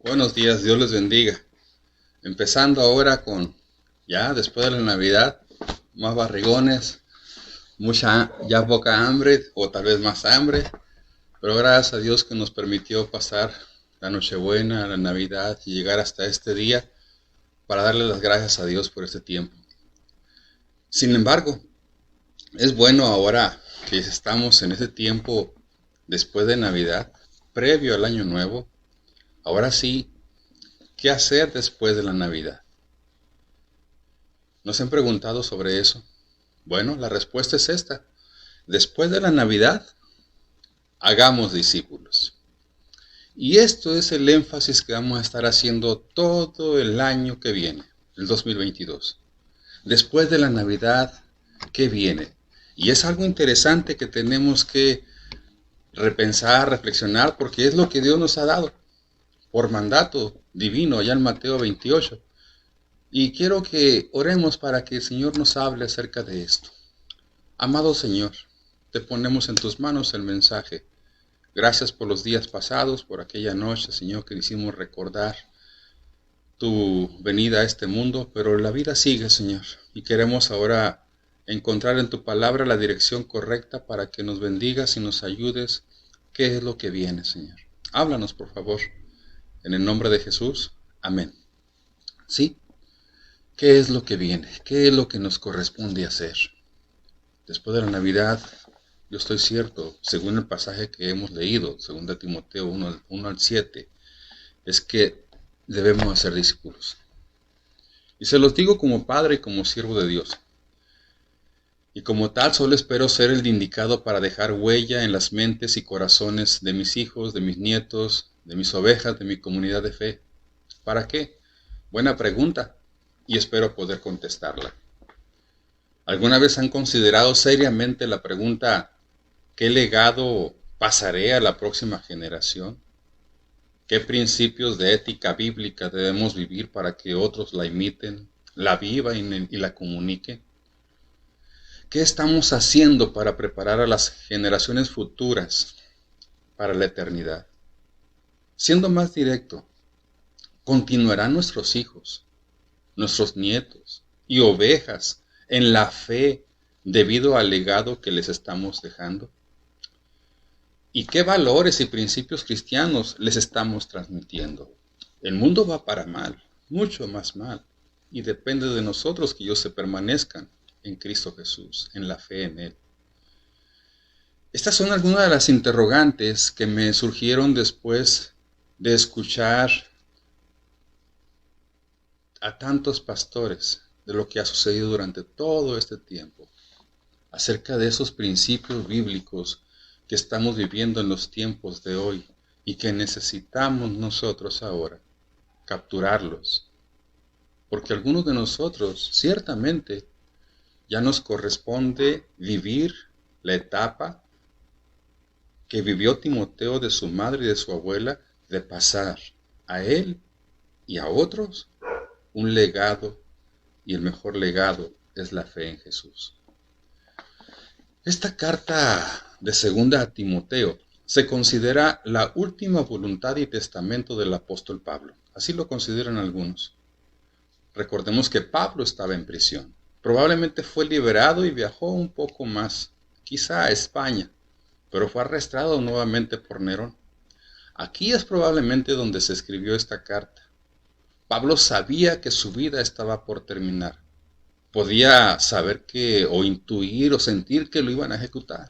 Buenos días, Dios les bendiga. Empezando ahora con, ya después de la Navidad, más barrigones, ya poca hambre o tal vez más hambre, pero gracias a Dios que nos permitió pasar la Nochebuena, la Navidad y llegar hasta este día para darle las gracias a Dios por este tiempo. Sin embargo, es bueno ahora que estamos en ese tiempo después de Navidad, previo al Año Nuevo, ahora sí, ¿qué hacer después de la Navidad? ¿No se han preguntado sobre eso? Bueno, la respuesta es esta. Después de la Navidad, hagamos discípulos. Y esto es el énfasis que vamos a estar haciendo todo el año que viene, el 2022. Después de la Navidad, ¿qué viene? Y es algo interesante que tenemos que repensar, reflexionar, porque es lo que Dios nos ha dado por mandato divino, allá en Mateo 28. Y quiero que oremos para que el Señor nos hable acerca de esto. Amado Señor, te ponemos en tus manos el mensaje. Gracias por los días pasados, por aquella noche, Señor, que hicimos recordar tu venida a este mundo, pero la vida sigue, Señor, y queremos ahora encontrar en tu palabra la dirección correcta para que nos bendigas y nos ayudes. ¿Qué es lo que viene, Señor? Háblanos, por favor, en el nombre de Jesús. Amén. ¿Sí? ¿Qué es lo que viene? ¿Qué es lo que nos corresponde hacer? Después de la Navidad, yo estoy cierto, según el pasaje que hemos leído, según de Timoteo 1 al 7, es que debemos hacer discípulos. Y se los digo como padre y como siervo de Dios. Y como tal, solo espero ser el indicado para dejar huella en las mentes y corazones de mis hijos, de mis nietos, de mis ovejas, de mi comunidad de fe. ¿Para qué? Buena pregunta, y espero poder contestarla. ¿Alguna vez han considerado seriamente la pregunta: ¿qué legado pasaré a la próxima generación? ¿Qué principios de ética bíblica debemos vivir para que otros la imiten, la vivan y la comuniquen? ¿Qué estamos haciendo para preparar a las generaciones futuras para la eternidad? Siendo más directo, ¿continuarán nuestros hijos, nuestros nietos y ovejas en la fe debido al legado que les estamos dejando? ¿Y qué valores y principios cristianos les estamos transmitiendo? El mundo va para mal, mucho más mal, y depende de nosotros que ellos se permanezcan en Cristo Jesús, en la fe en Él. Estas son algunas de las interrogantes que me surgieron después de escuchar a tantos pastores de lo que ha sucedido durante todo este tiempo, acerca de esos principios bíblicos que estamos viviendo en los tiempos de hoy y que necesitamos nosotros ahora capturarlos, porque algunos de nosotros ciertamente ya nos corresponde vivir la etapa que vivió Timoteo de su madre y de su abuela, de pasar a él y a otros un legado, y el mejor legado es la fe en Jesús. Esta carta de segunda a Timoteo se considera la última voluntad y testamento del apóstol Pablo. Así lo consideran algunos. Recordemos que Pablo estaba en prisión. Probablemente fue liberado y viajó un poco más, quizá a España, pero fue arrestado nuevamente por Nerón. Aquí es probablemente donde se escribió esta carta. Pablo sabía que su vida estaba por terminar. Podía saber que, o intuir, o sentir que lo iban a ejecutar.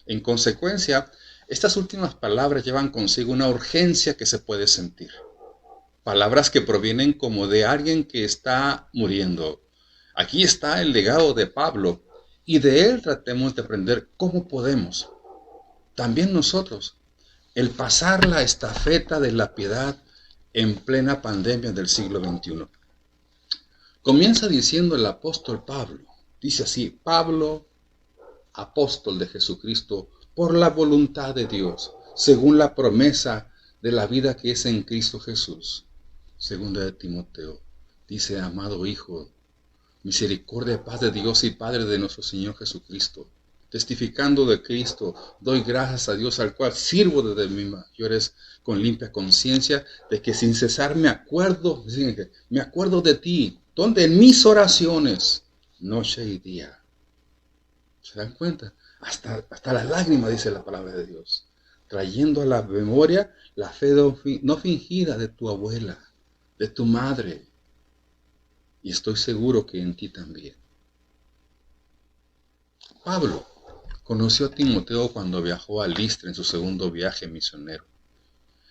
En consecuencia, estas últimas palabras llevan consigo una urgencia que se puede sentir. Palabras que provienen como de alguien que está muriendo. Aquí está el legado de Pablo, y de él tratemos de aprender cómo podemos, también nosotros, el pasar la estafeta de la piedad en plena pandemia del siglo XXI. Comienza diciendo el apóstol Pablo, dice así: Pablo, apóstol de Jesucristo, por la voluntad de Dios, según la promesa de la vida que es en Cristo Jesús. Segunda de Timoteo, dice: amado hijo, misericordia y paz de Dios y Padre de nuestro Señor Jesucristo, testificando de Cristo, doy gracias a Dios al cual sirvo desde mis mayores con limpia conciencia, de que sin cesar me acuerdo de ti, donde en mis oraciones, noche y día. ¿Se dan cuenta? Hasta la lágrima, dice la palabra de Dios, trayendo a la memoria la fe no fingida de tu abuela, de tu madre, y estoy seguro que en ti también. Pablo conoció a Timoteo cuando viajó a Listra en su segundo viaje misionero.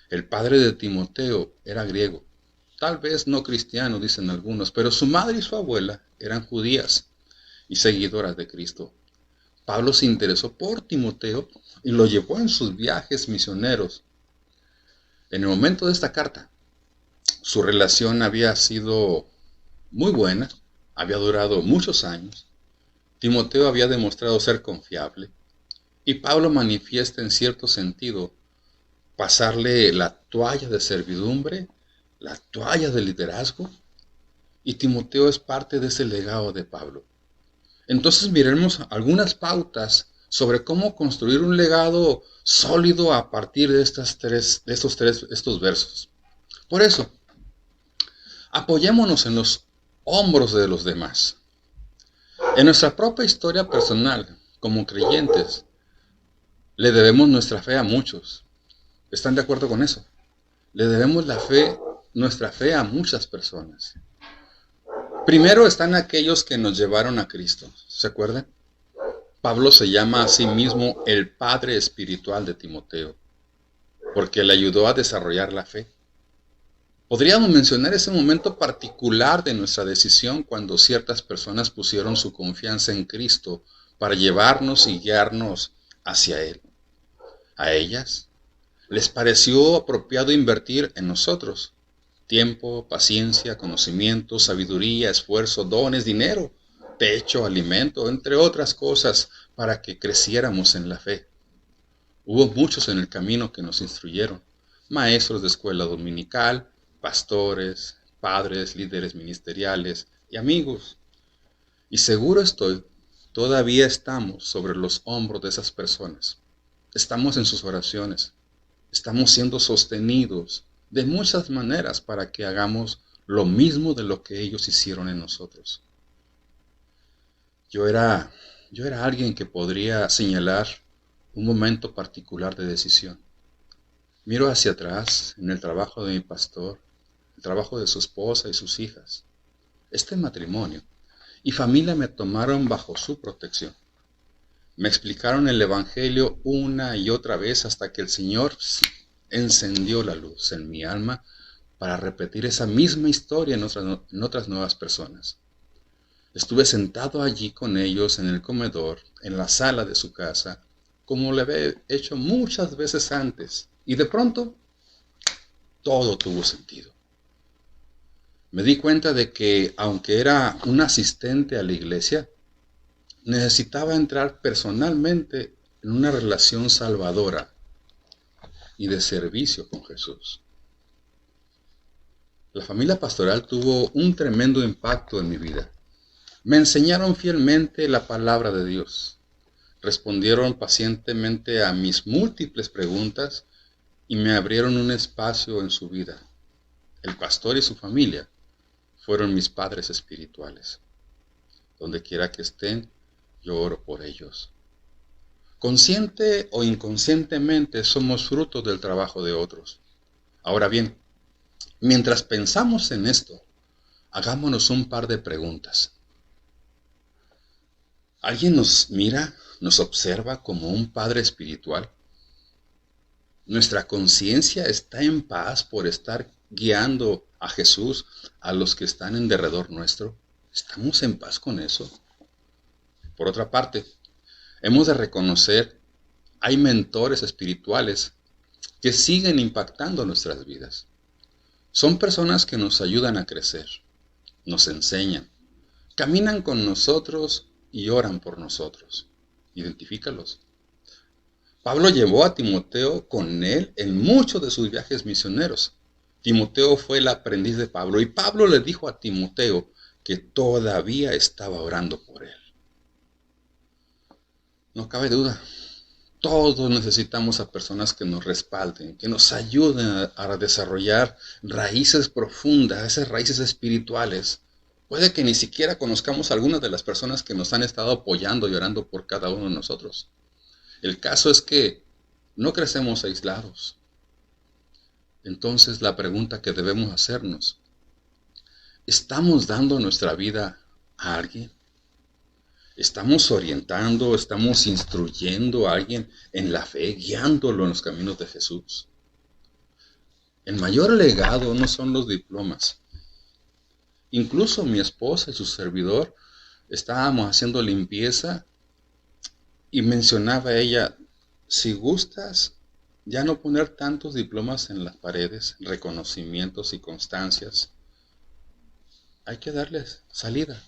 El padre de Timoteo era griego, tal vez no cristiano, dicen algunos, pero su madre y su abuela eran judías y seguidoras de Cristo. Pablo se interesó por Timoteo y lo llevó en sus viajes misioneros. En el momento de esta carta, su relación había sido muy buena, había durado muchos años. Timoteo había demostrado ser confiable y Pablo manifiesta en cierto sentido pasarle la toalla de servidumbre, la toalla de liderazgo, y Timoteo es parte de ese legado de Pablo. Entonces miremos algunas pautas sobre cómo construir un legado sólido a partir de estos versos. Por eso, apoyémonos en los hombros de los demás. En nuestra propia historia personal, como creyentes, le debemos nuestra fe a muchos. ¿Están de acuerdo con eso? Le debemos nuestra fe a muchas personas. Primero están aquellos que nos llevaron a Cristo. ¿Se acuerdan? Pablo se llama a sí mismo el padre espiritual de Timoteo, porque le ayudó a desarrollar la fe. Podríamos mencionar ese momento particular de nuestra decisión cuando ciertas personas pusieron su confianza en Cristo para llevarnos y guiarnos hacia Él. A ellas les pareció apropiado invertir en nosotros tiempo, paciencia, conocimiento, sabiduría, esfuerzo, dones, dinero, techo, alimento, entre otras cosas, para que creciéramos en la fe. Hubo muchos en el camino que nos instruyeron, maestros de escuela dominical, pastores, padres, líderes ministeriales y amigos. Y seguro estoy, todavía estamos sobre los hombros de esas personas. Estamos en sus oraciones. Estamos siendo sostenidos de muchas maneras para que hagamos lo mismo de lo que ellos hicieron en nosotros. Yo era alguien que podría señalar un momento particular de decisión. Miro hacia atrás en el trabajo de mi pastor, el trabajo de su esposa y sus hijas. Este matrimonio y familia me tomaron bajo su protección. Me explicaron el Evangelio una y otra vez hasta que el Señor encendió la luz en mi alma para repetir esa misma historia en otras nuevas personas. Estuve sentado allí con ellos en el comedor, en la sala de su casa, como lo había hecho muchas veces antes, y de pronto todo tuvo sentido. Me di cuenta de que, aunque era un asistente a la iglesia, necesitaba entrar personalmente en una relación salvadora y de servicio con Jesús. La familia pastoral tuvo un tremendo impacto en mi vida. Me enseñaron fielmente la palabra de Dios. Respondieron pacientemente a mis múltiples preguntas y me abrieron un espacio en su vida. El pastor y su familia fueron mis padres espirituales. Donde quiera que estén, yo oro por ellos. Consciente o inconscientemente somos fruto del trabajo de otros. Ahora bien, mientras pensamos en esto, hagámonos un par de preguntas. ¿Alguien nos mira, nos observa como un padre espiritual? ¿Nuestra conciencia está en paz por estar guiando a Jesús a los que están en derredor nuestro? ¿Estamos en paz con eso? Por otra parte, hemos de reconocer, hay mentores espirituales que siguen impactando nuestras vidas. Son personas que nos ayudan a crecer, nos enseñan, caminan con nosotros y oran por nosotros. Identifícalos. Pablo llevó a Timoteo con él en muchos de sus viajes misioneros. Timoteo fue el aprendiz de Pablo y Pablo le dijo a Timoteo que todavía estaba orando por él. No cabe duda. Todos necesitamos a personas que nos respalden, que nos ayuden a desarrollar raíces profundas, esas raíces espirituales. Puede que ni siquiera conozcamos a algunas de las personas que nos han estado apoyando y orando por cada uno de nosotros. El caso es que no crecemos aislados. Entonces la pregunta que debemos hacernos, ¿estamos dando nuestra vida a alguien? ¿Estamos orientando, estamos instruyendo a alguien en la fe, guiándolo en los caminos de Jesús? El mayor legado no son los diplomas. Incluso mi esposa y su servidor estábamos haciendo limpieza y mencionaba ella, si gustas ya no poner tantos diplomas en las paredes, reconocimientos y constancias, hay que darles salida.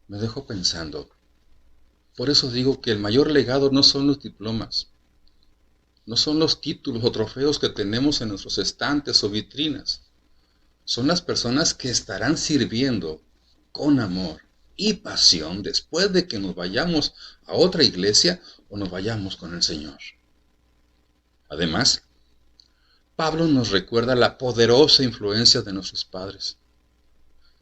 Me dejo pensando. Por eso digo que el mayor legado no son los diplomas, no son los títulos o trofeos que tenemos en nuestros estantes o vitrinas. Son las personas que estarán sirviendo con amor y pasión después de que nos vayamos a otra iglesia o nos vayamos con el Señor. Además, Pablo nos recuerda la poderosa influencia de nuestros padres.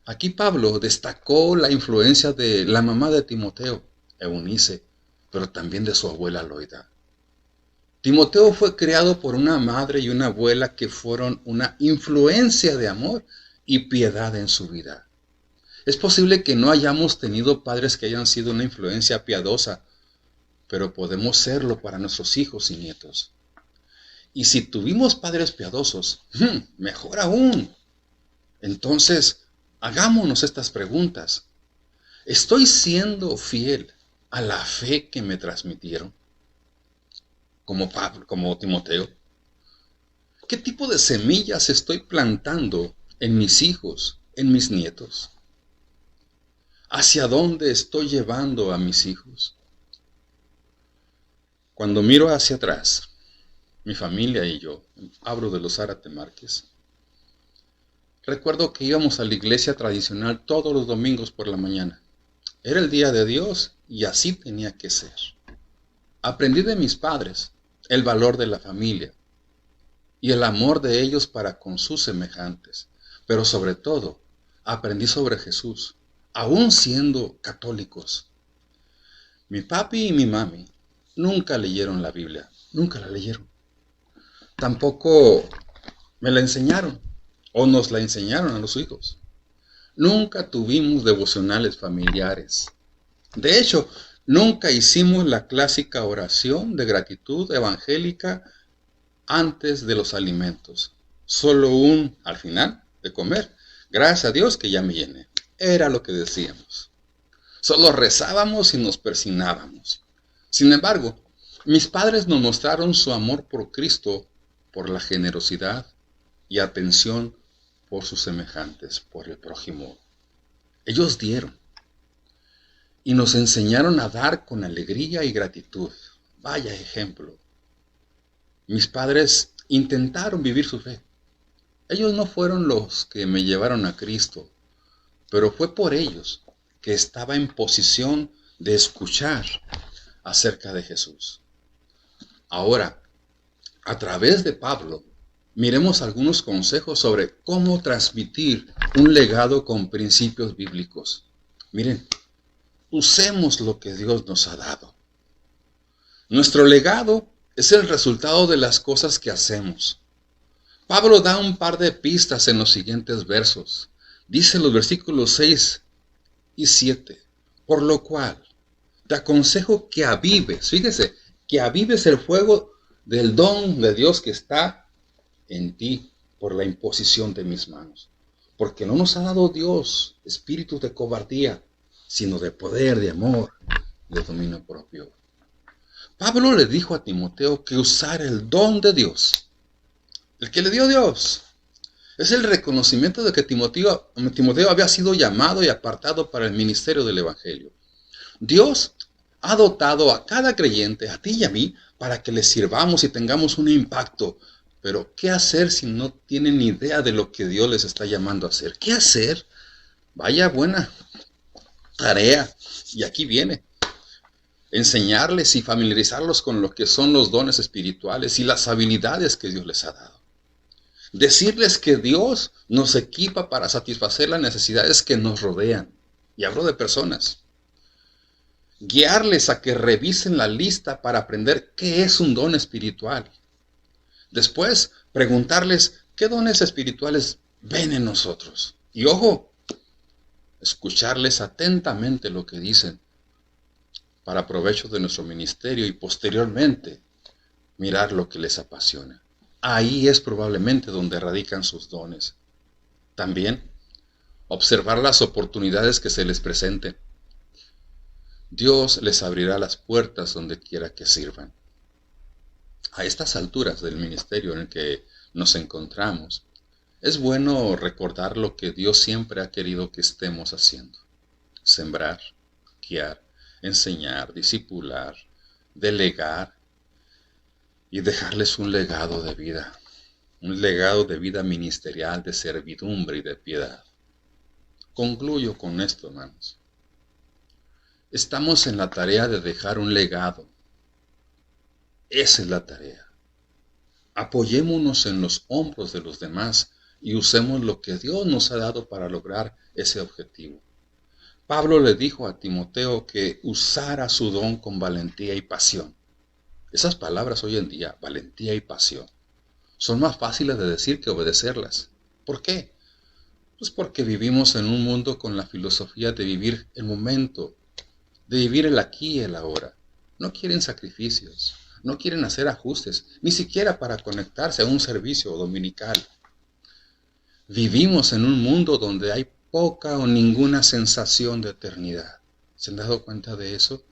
Aquí Pablo destacó la influencia de la mamá de Timoteo, Eunice, pero también de su abuela Loida. Timoteo fue criado por una madre y una abuela que fueron una influencia de amor y piedad en su vida. Es posible que no hayamos tenido padres que hayan sido una influencia piadosa, pero podemos serlo para nuestros hijos y nietos. Y si tuvimos padres piadosos, mejor aún. Entonces, hagámonos estas preguntas. ¿Estoy siendo fiel a la fe que me transmitieron? Como Pablo, como Timoteo. ¿Qué tipo de semillas estoy plantando en mis hijos, en mis nietos? ¿Hacia dónde estoy llevando a mis hijos? Cuando miro hacia atrás, mi familia y yo, hablo de los Zárate Márquez, recuerdo que íbamos a la iglesia tradicional todos los domingos por la mañana. Era el día de Dios y así tenía que ser. Aprendí de mis padres el valor de la familia y el amor de ellos para con sus semejantes. Pero sobre todo, aprendí sobre Jesús, aún siendo católicos. Mi papi y mi mami nunca leyeron la Biblia, nunca la leyeron. Tampoco me la enseñaron o nos la enseñaron a los hijos. Nunca tuvimos devocionales familiares. De hecho, nunca hicimos la clásica oración de gratitud evangélica antes de los alimentos. Solo al final de comer. Gracias a Dios que ya me llené. Era lo que decíamos. Solo rezábamos y nos persignábamos. Sin embargo, mis padres nos mostraron su amor por Cristo, por la generosidad y atención por sus semejantes, por el prójimo. Ellos dieron y nos enseñaron a dar con alegría y gratitud. Vaya ejemplo. Mis padres intentaron vivir su fe. Ellos no fueron los que me llevaron a Cristo, pero fue por ellos que estaba en posición de escuchar acerca de Jesús. Ahora, a través de Pablo, miremos algunos consejos sobre cómo transmitir un legado con principios bíblicos. Miren, usemos lo que Dios nos ha dado. Nuestro legado es el resultado de las cosas que hacemos. Pablo da un par de pistas en los siguientes versos. Dice en los versículos 6 y 7, por lo cual te aconsejo que avives, fíjese, que avives el fuego del don de Dios que está en ti por la imposición de mis manos. Porque no nos ha dado Dios espíritu de cobardía, sino de poder, de amor, de dominio propio. Pablo le dijo a Timoteo que usara el don de Dios, el que le dio Dios. Es el reconocimiento de que Timoteo había sido llamado y apartado para el ministerio del Evangelio. Dios ha dotado a cada creyente, a ti y a mí, para que le sirvamos y tengamos un impacto. Pero, ¿qué hacer si no tienen ni idea de lo que Dios les está llamando a hacer? ¿Qué hacer? Vaya buena tarea. Y aquí viene. enseñarles y familiarizarlos con lo que son los dones espirituales y las habilidades que Dios les ha dado. Decirles que Dios nos equipa para satisfacer las necesidades que nos rodean. Y hablo de personas. Guiarles a que revisen la lista para aprender qué es un don espiritual. Después, preguntarles qué dones espirituales ven en nosotros. Y ojo, escucharles atentamente lo que dicen para provecho de nuestro ministerio y posteriormente mirar lo que les apasiona. Ahí es probablemente donde radican sus dones. También, observar las oportunidades que se les presenten. Dios les abrirá las puertas donde quiera que sirvan. A estas alturas del ministerio en el que nos encontramos, es bueno recordar lo que Dios siempre ha querido que estemos haciendo. Sembrar, guiar, enseñar, discipular, delegar y dejarles un legado de vida. Un legado de vida ministerial, de servidumbre y de piedad. Concluyo con esto, hermanos. Estamos en la tarea de dejar un legado. Esa es la tarea. Apoyémonos en los hombros de los demás y usemos lo que Dios nos ha dado para lograr ese objetivo. Pablo le dijo a Timoteo que usara su don con valentía y pasión. Esas palabras hoy en día, valentía y pasión, son más fáciles de decir que obedecerlas. ¿Por qué? Pues porque vivimos en un mundo con la filosofía de vivir el momento, de vivir el aquí y el ahora. No quieren sacrificios, no quieren hacer ajustes, ni siquiera para conectarse a un servicio dominical. Vivimos en un mundo donde hay poca o ninguna sensación de eternidad. ¿Se han dado cuenta de eso?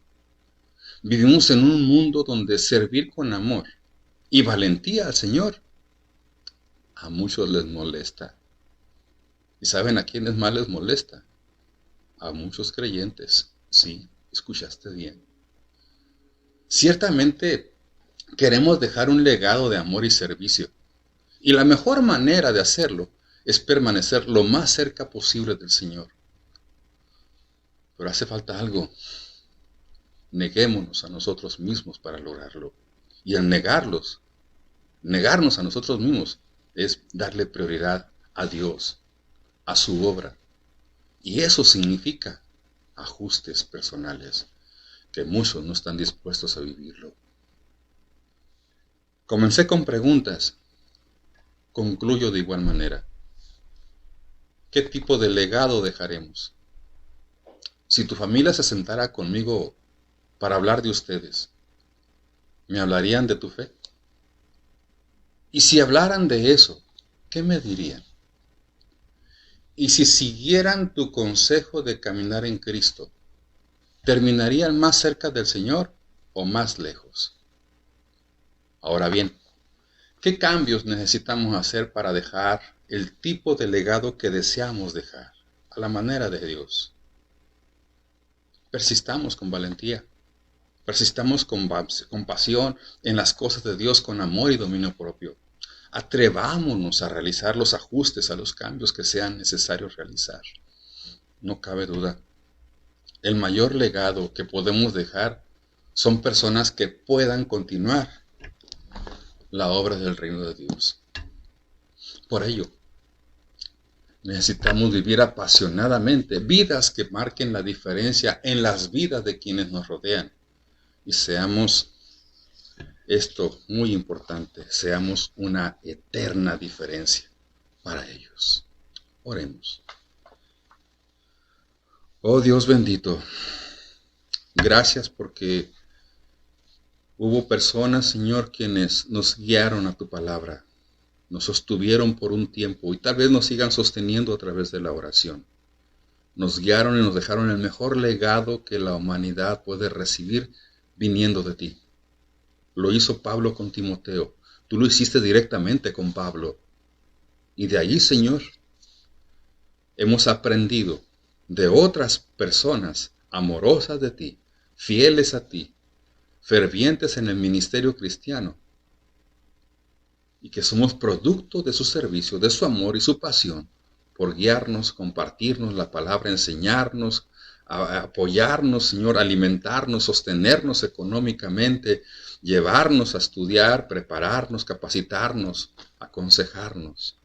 Vivimos en un mundo donde servir con amor y valentía al Señor a muchos les molesta. ¿Y saben a quiénes más les molesta? A muchos creyentes. Sí, escuchaste bien. Ciertamente queremos dejar un legado de amor y servicio. Y la mejor manera de hacerlo es permanecer lo más cerca posible del Señor. Pero hace falta algo. Neguémonos a nosotros mismos para lograrlo. Y al negarnos a nosotros mismos, es darle prioridad a Dios, a su obra. Y eso significa ajustes personales, que muchos no están dispuestos a vivirlo. Comencé con preguntas. Concluyo de igual manera. ¿Qué tipo de legado dejaremos? Si tu familia se sentara conmigo para hablar de ustedes, ¿me hablarían de tu fe? Y si hablaran de eso, ¿qué me dirían? Y si siguieran tu consejo de caminar en Cristo, ¿terminarían más cerca del Señor o más lejos? Ahora bien, ¿qué cambios necesitamos hacer para dejar el tipo de legado que deseamos dejar, a la manera de Dios? Persistamos con valentía, persistamos con pasión en las cosas de Dios, con amor y dominio propio. Atrevámonos a realizar los ajustes a los cambios que sean necesarios realizar. No cabe duda, el mayor legado que podemos dejar son personas que puedan continuar la obra del reino de Dios. Por ello, necesitamos vivir apasionadamente vidas que marquen la diferencia en las vidas de quienes nos rodean. Y seamos, esto muy importante, seamos una eterna diferencia para ellos. Oremos. Oh Dios bendito, gracias porque hubo personas, Señor, quienes nos guiaron a tu palabra, nos sostuvieron por un tiempo y tal vez nos sigan sosteniendo a través de la oración. Nos guiaron y nos dejaron el mejor legado que la humanidad puede recibir viniendo de ti. Lo hizo Pablo con Timoteo, tú lo hiciste directamente con Pablo. Y de allí, Señor, hemos aprendido de otras personas amorosas de ti, fieles a ti, fervientes en el ministerio cristiano, y que somos producto de su servicio, de su amor y su pasión, por guiarnos, compartirnos la palabra, enseñarnos a apoyarnos, Señor, alimentarnos, sostenernos económicamente, llevarnos a estudiar, prepararnos, capacitarnos, aconsejarnos,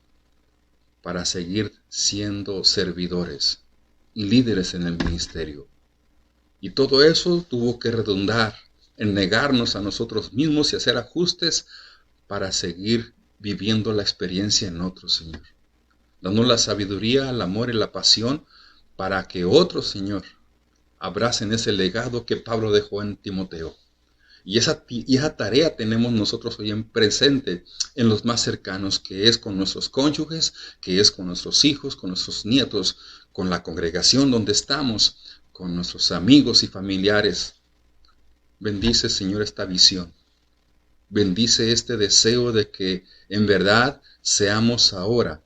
para seguir siendo servidores y líderes en el ministerio. Y todo eso tuvo que redundar en negarnos a nosotros mismos y hacer ajustes para seguir viviendo la experiencia en otros, Señor. Dándonos la sabiduría, el amor y la pasión para que otros, Señor, abracen ese legado que Pablo dejó en Timoteo. Y esa tarea tenemos nosotros hoy en presente en los más cercanos, que es con nuestros cónyuges, que es con nuestros hijos, con nuestros nietos, con la congregación donde estamos, con nuestros amigos y familiares. Bendice, Señor, esta visión. Bendice este deseo de que en verdad seamos ahora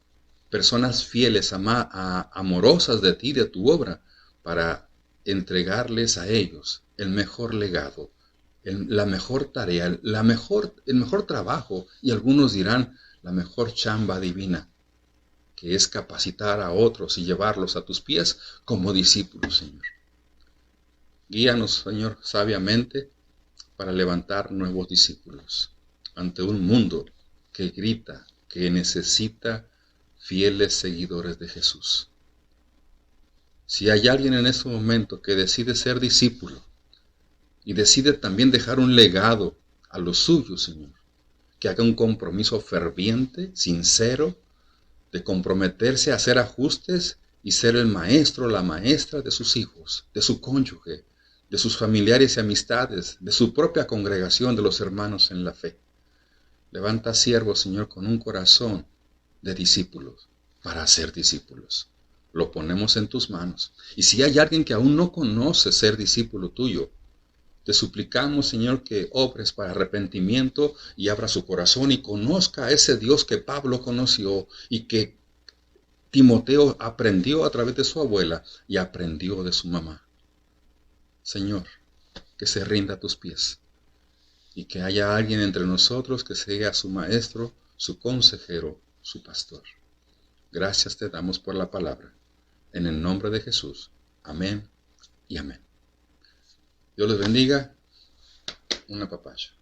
personas fieles, amorosas de ti, de tu obra, para entregarles a ellos el mejor legado, la mejor tarea, el mejor trabajo, y algunos dirán la mejor chamba divina, que es capacitar a otros y llevarlos a tus pies como discípulos, Señor. Guíanos, Señor, sabiamente para levantar nuevos discípulos ante un mundo que grita, que necesita fieles seguidores de Jesús. Si hay alguien en este momento que decide ser discípulo y decide también dejar un legado a los suyos, Señor, que haga un compromiso ferviente, sincero, de comprometerse a hacer ajustes y ser el maestro o la maestra de sus hijos, de su cónyuge, de sus familiares y amistades, de su propia congregación, de los hermanos en la fe. Levanta siervos, Señor, con un corazón de discípulos, para ser discípulos. Lo ponemos en tus manos. Y si hay alguien que aún no conoce ser discípulo tuyo, te suplicamos, Señor, que obres para arrepentimiento y abra su corazón y conozca a ese Dios que Pablo conoció y que Timoteo aprendió a través de su abuela y aprendió de su mamá. Señor, que se rinda a tus pies y que haya alguien entre nosotros que sea su maestro, su consejero, su pastor. Gracias te damos por la palabra. En el nombre de Jesús. Amén y amén. Dios les bendiga. Un apapacho.